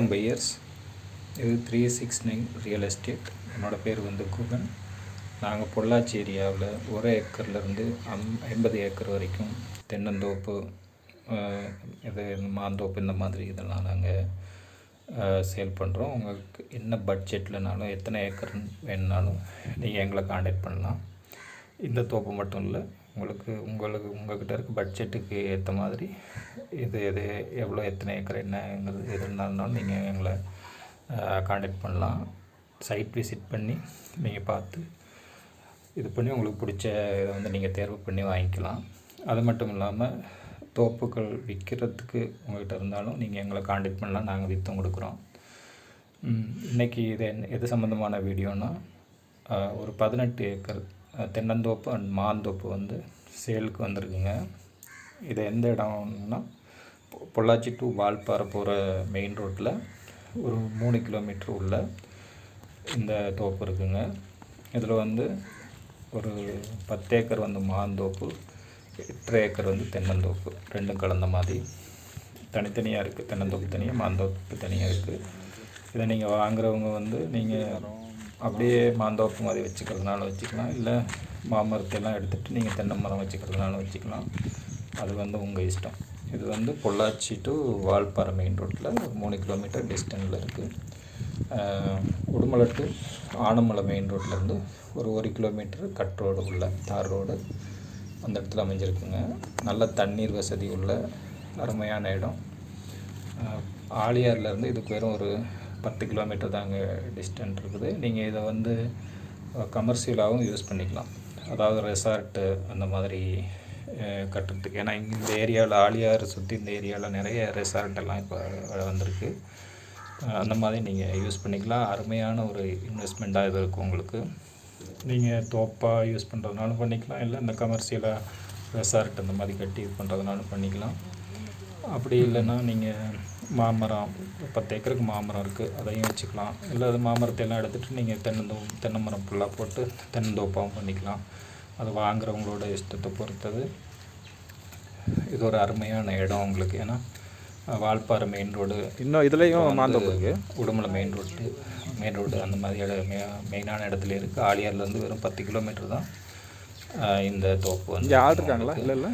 வணக்கம் பையர்ஸ். இது 369 real estate. என்னோடய பேர் வந்து குகன். நாங்கள் பொள்ளாச்சி ஏரியாவில் 1 ஏக்கர்லேருந்து 50 ஏக்கர் வரைக்கும் தென்னந்தோப்பு, இது மாந்தோப்பு, இந்த மாதிரி இதெல்லாம் நாங்கள் சேல் பண்ணுறோம். உங்களுக்கு என்ன பட்ஜெட்லனாலும் எத்தனை ஏக்கர் வேணுனாலும் நீங்கள் எங்களை காண்டாக்ட் பண்ணலாம். இந்த தோப்பு மட்டும் இல்லை, உங்கள்கிட்ட இருக்க பட்ஜெட்டுக்கு ஏற்ற மாதிரி இது எவ்வளோ, எத்தனை ஏக்கர், என்னங்கிறது எது இருந்தாலும் நீங்கள் எங்களை காண்டாக்ட் பண்ணலாம். சைட் விசிட் பண்ணி நீங்கள் பார்த்து இது பண்ணி உங்களுக்கு பிடிச்ச இதை வந்து நீங்கள் தேர்வு பண்ணி வாங்கிக்கலாம். அது மட்டும் இல்லாமல் தோப்புகள் விற்கிறதுக்கு உங்கள்கிட்ட இருந்தாலும் நீங்கள் எங்களை காண்டாக்ட் பண்ணலாம். நாங்கள் விற்றும் கொடுக்குறோம். இன்றைக்கி இது எது சம்மந்தமான வீடியோனா, ஒரு 18 ஏக்கர் தென்னந்தோப்பு அண்ட் மாந்தோப்பு வந்து சேலுக்கு வந்திருக்குங்க. இது எந்த இடம்னா, பொள்ளாச்சி டு வால்பாறை போகிற மெயின் ரோட்டில் ஒரு 3 கிலோமீட்டர் உள்ள இந்த தோப்பு இருக்குங்க. இதில் வந்து ஒரு 10 ஏக்கர் வந்து மாந்தோப்பு, 8 ஏக்கர் வந்து தென்னந்தோப்பு, ரெண்டும் கலந்த மாதிரி தனித்தனியாக இருக்குது. தென்னந்தோப்பு தனியாக, மாந்தோப்பு தனியாக இருக்குது. இதை நீங்கள் வாங்குறவங்க வந்து நீங்கள் அப்படியே மாந்தோப்பு மாதிரி வச்சுக்கிறதுனால வச்சுக்கலாம், இல்லை மாமரத்தையெல்லாம் எடுத்துகிட்டு நீங்கள் தென்னை மரம் வச்சுக்கிறதுனால வச்சுக்கலாம். அது வந்து உங்கள் இஷ்டம். இது வந்து பொள்ளாச்சி டு வால்பாறை மெயின் ரோட்டில் ஒரு 3 கிலோமீட்டர் டிஸ்டன்ஸில் இருக்குது. உடுமலை டு ஆனமலை மெயின் ரோட்லேருந்து ஒரு 1 கிலோமீட்டர் கட் ரோடு உள்ள தார் ரோடு அந்த இடத்துல அமைஞ்சிருக்குங்க. நல்ல தண்ணீர் வசதி உள்ள அருமையான இடம். ஆழியார்லேருந்து இதுக்கு வெறும் ஒரு 10 கிலோமீட்டர் தாங்க டிஸ்டன்ஸ் இருக்குது. நீங்கள் இதை வந்து கமர்ஷியலாகவும் யூஸ் பண்ணிக்கலாம், அதாவது ரெசார்ட்டு அந்த மாதிரி கட்டுறதுக்கு. ஏன்னா இந்த ஏரியாவில், ஆழியார் சுற்றி இந்த ஏரியாவில் நிறைய ரெசார்ட்டெல்லாம் இப்போ வந்திருக்கு. அந்த மாதிரி நீங்கள் யூஸ் பண்ணிக்கலாம். அருமையான ஒரு இன்வெஸ்ட்மெண்ட்டாக இது இருக்கும் உங்களுக்கு. நீங்கள் தோப்பாக யூஸ் பண்ணுறதுனாலும் பண்ணிக்கலாம், இல்லை இந்த கமர்ஷியலாக ரெசார்ட் அந்த மாதிரி கட்டி இது பண்ணுறதுனாலும் பண்ணிக்கலாம். அப்படி இல்லைன்னா நீங்கள் மாமரம், 10 ஏக்கருக்கு மாமரம் இருக்குது, அதையும் வச்சுக்கலாம். இல்லை அது மாமரத்தையெல்லாம் எடுத்துகிட்டு நீங்கள் தென்னை மரம் ஃபுல்லாக போட்டு தென்னந்தோப்பாகவும் பண்ணிக்கலாம். அது வாங்குறவங்களோட இஷ்டத்தை பொறுத்தது. இது ஒரு அருமையான இடம் உங்களுக்கு. ஏன்னா வால்பாறை மெயின் ரோடு, இன்னும் இதுலேயும் மாந்தோப்பு இருக்குது. உடுமலை மெயின் ரோடு அந்த மாதிரி மெயினான இடத்துல இருக்குது. ஆழியார்லேருந்து வெறும் 10 கிலோமீட்டர் தான் இந்த தோப்பு வந்து. ஆள் இருக்காங்களா? இல்லை,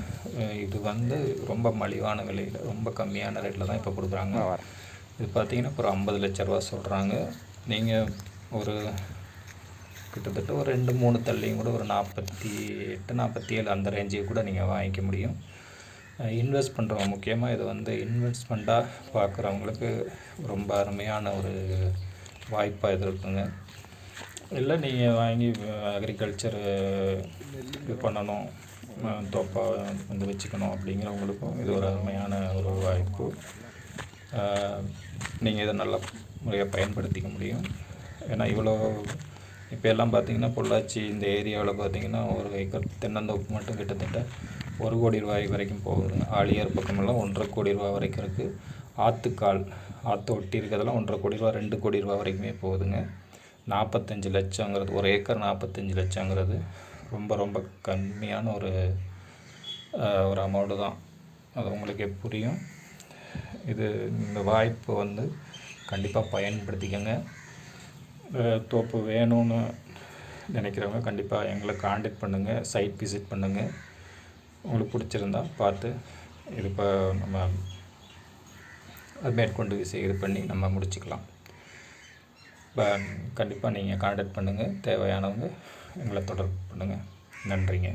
இது வந்து ரொம்ப மலிவான விலையில், ரொம்ப கம்மியான ரேட்டில் தான் இப்போ கொடுக்குறாங்க. இது பார்த்தீங்கன்னா ஒரு 50 லட்ச ரூபா சொல்கிறாங்க. நீங்கள் ஒரு கிட்டத்தட்ட ஒரு 2-3 தள்ளியும் கூட ஒரு 48-47 அந்த ரேஞ்சுக்கு கூட நீங்கள் வாங்கிக்க முடியும். இன்வெஸ்ட் பண்ணுறவங்க, முக்கியமாக இது வந்து இன்வெஸ்ட்மெண்ட்டாக பார்க்குறவங்களுக்கு ரொம்ப அருமையான ஒரு வாய்ப்பாக இது இருக்குங்க. இல்லை நீங்கள் வாங்கி அக்ரிகல்ச்சர் இது பண்ணணும், தோப்பாக வந்து வச்சுக்கணும் அப்படிங்கிறவங்களுக்கும் இது ஒரு அருமையான ஒரு வாய்ப்பு. நீங்கள் இதை நல்ல முறையாக பயன்படுத்திக்க முடியும். ஏன்னா இப்போ எல்லாம் பார்த்திங்கன்னா பொள்ளாச்சி இந்த ஏரியாவில் பார்த்திங்கன்னா 1 ஏக்கர் தென்னந்தோப்பு மட்டும் கிட்டத்தட்ட 1 கோடி ரூபாய் வரைக்கும் போகுதுங்க. ஆழியார் பக்கமெல்லாம் 1.5 கோடி ரூபா வரைக்கும் இருக்குது. ஆற்று ஒட்டி இருக்கிறதெல்லாம் 1.5 கோடி ரூபா, 2 கோடி ரூபா வரைக்குமே போகுதுங்க. 45 லட்சங்கிறது, 1 ஏக்கர் 45 லட்சங்கிறது ரொம்ப ரொம்ப கம்மியான ஒரு அமௌண்ட்டு தான். அது உங்களுக்கே புரியும். இந்த வாய்ப்பு வந்து கண்டிப்பாக பயன்படுத்திக்கங்க. தோப்பு வேணும்னு நினைக்கிறவங்க கண்டிப்பாக எங்களை காண்டாக்ட் பண்ணுங்கள், சைட் விசிட் பண்ணுங்கள். உங்களுக்கு பிடிச்சிருந்தா பார்த்து இது இப்போ நம்ம அது மேற்கொண்டு இது பண்ணி நம்ம முடிச்சுக்கலாம். கண்டிப்பாக நீங்கள் காண்டாக்ட் பண்ணுங்கள். தேவையானவங்க எங்களை தொடர்பு பண்ணுங்கள். நன்றிங்க.